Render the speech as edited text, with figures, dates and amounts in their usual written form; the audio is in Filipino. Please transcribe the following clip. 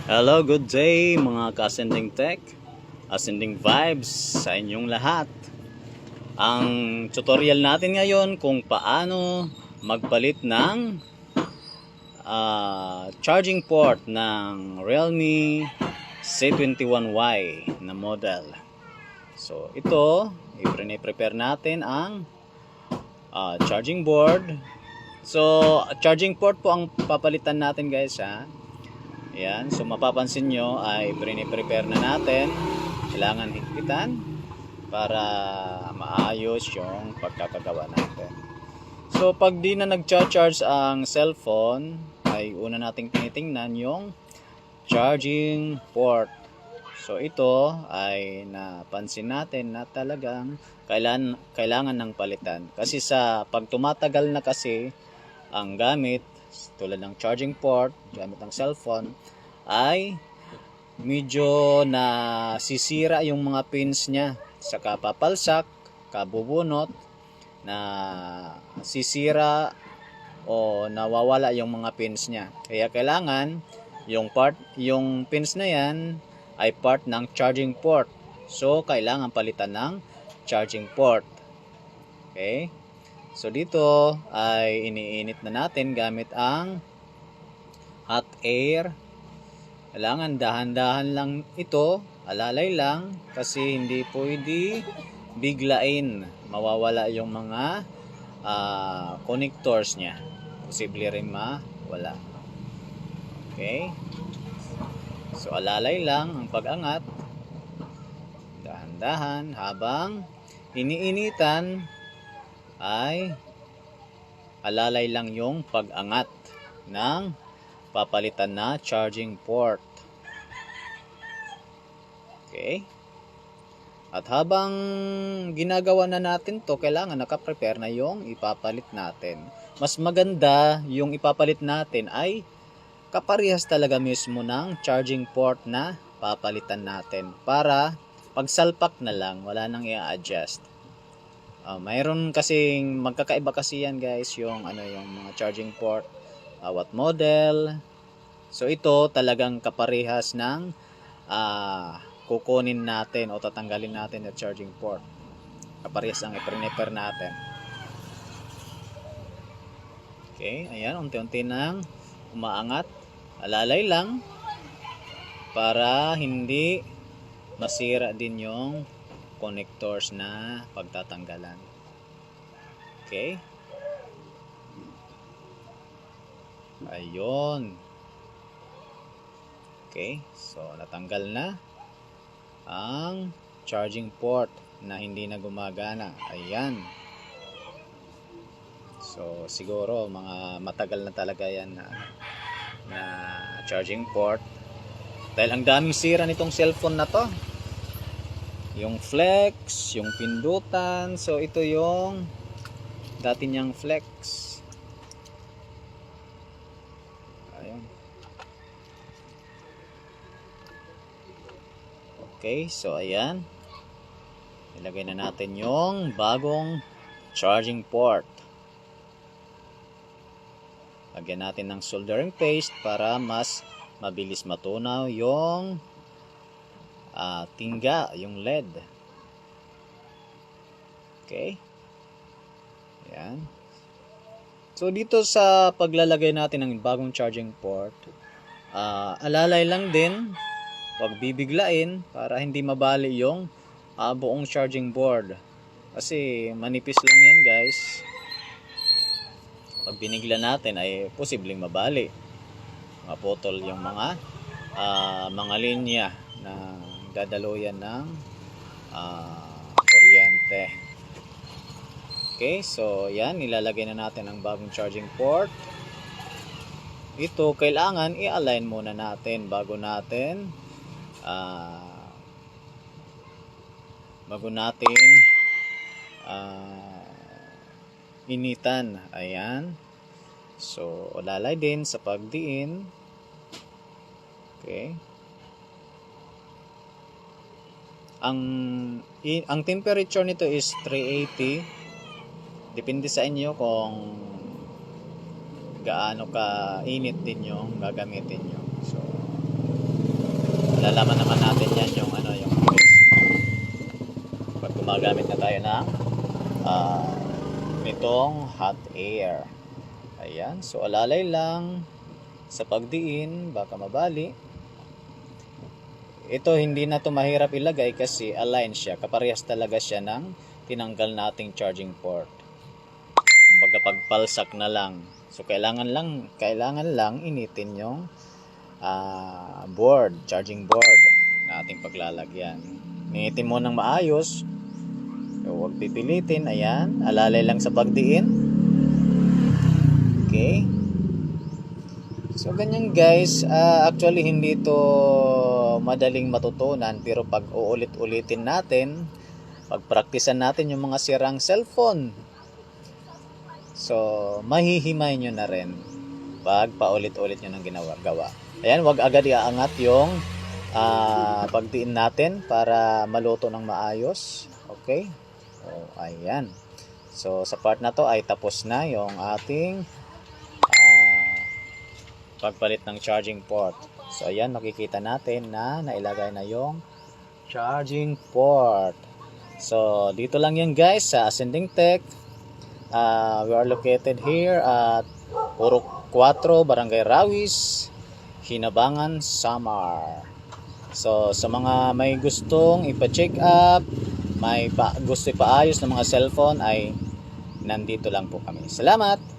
Hello, good day mga ka-Ascending Tech, Ascending Vibes sa inyong lahat. Ang tutorial natin ngayon kung paano magpalit ng charging port ng Realme C21Y na model. So ito, i-prepare natin ang charging board. So charging port po ang papalitan natin guys ha. Ayan, so mapapansin nyo ay prepare na natin. Kailangan higpitan para maayos yung pagkakagawa natin. So pag di na nag-charge ang cellphone, ay una nating tinitingnan yung charging port. So ito ay napansin natin na talagang kailangan ng palitan. Kasi sa pag tumatagal na kasi ang gamit, tulad ng charging port, gamit ng cellphone, ay medyo nasisira yung mga pins niya. Saka papalsak, kabubunot, na sisira o nawawala yung mga pins niya. Kaya kailangan yung pins na yan ay part ng charging port. So kailangan palitan ng charging port. Okay? So dito ay iniinit na natin gamit ang hot air. Kailangan dahan-dahan lang ito, alalay lang kasi hindi pwede biglain. Mawawala yung mga connectors niya. Posible rin mawala. Okay? So alalay lang ang pag-angat. Dahan-dahan habang iniinitan ay alalay lang yung pag-angat ng papalitan na charging port. Okay? At habang ginagawa na natin to, kailangan nakaprepare na yung ipapalit natin. Mas maganda yung ipapalit natin ay kaparehas talaga mismo ng charging port na papalitan natin para pagsalpak na lang, wala nang i-adjust. Mayroon kasing magkakaiba kasi yan guys, yung mga charging port, what model. So ito talagang kaparehas ng kukunin natin o tatanggalin natin yung charging port. Kaparehas ang i-prepare natin. Okay, ayan, unti-unti nang umaangat. Alalay lang para hindi masira din yung connectors na pagtatanggalan. Okay? Ayun. Okay, so natanggal na ang charging port na hindi na gumagana. Ayan. So siguro mga matagal na talaga yan na charging port. Dahil ang daming sira nitong cellphone na to. Yung flex, yung pindutan. So ito yung dati niyang flex. Ayun. Okay, so ayan. Ilagay na natin yung bagong charging port. Lagyan natin ng soldering paste para mas mabilis matunaw yung tingga, yung LED. Okay. Ayan. So dito sa paglalagay natin ng bagong charging port, alalay lang din, huwag bibiglain para hindi mabali yung buong charging board. Kasi manipis lang yan guys. Pag binigla natin ay posibleng mabali. Maputol yung mga linya na dadaluyan ng kuryente. Okay, so yan, ilalagay na natin ang bagong charging port. Ito kailangan i-align muna natin bago natin initan. Ayan. So lalay din sa pagdiin. Okay. Ang temperature nito is 380. Depende sa inyo kung gaano ka init din yung gagamitin nyo. So Malalaman naman natin yan yung yung US. Pag gumagamit na tayo ng nitong hot air. Ayan, so alalay lang sa pagdiin, baka mabali. Ito hindi na to mahirap ilagay kasi align siya, kaparehas talaga siya ng tinanggal nating charging port. Kumbaga pagpalsak na lang. So kailangan lang initin yung board, charging board na ating paglalagyan. Initin mo ng maayos. So, huwag pipilitin. Ayan, alalay lang sa pagdiin. Okay. So ganyan guys, actually hindi to madaling matutunan, pero pag uulit-ulitin natin, pagpraktisan natin yung mga sirang cellphone, so mahihimay nyo na rin pag paulit-ulit nyo ng gawa. Ayan, wag agad iaangat yung pagdiin natin para maluto ng maayos. Okay, so ayan, so sa part na to ay tapos na yung ating pagpalit ng charging port. So ayan, makikita natin na nailagay na yung charging port. So dito lang yan guys sa Ascending Tech. We are located here at Purok 4, Barangay Rawis, Hinabangan, Samar. So sa mga may gustong ipa-check up, may gusto ipaayos ng mga cellphone, ay nandito lang po kami. Salamat!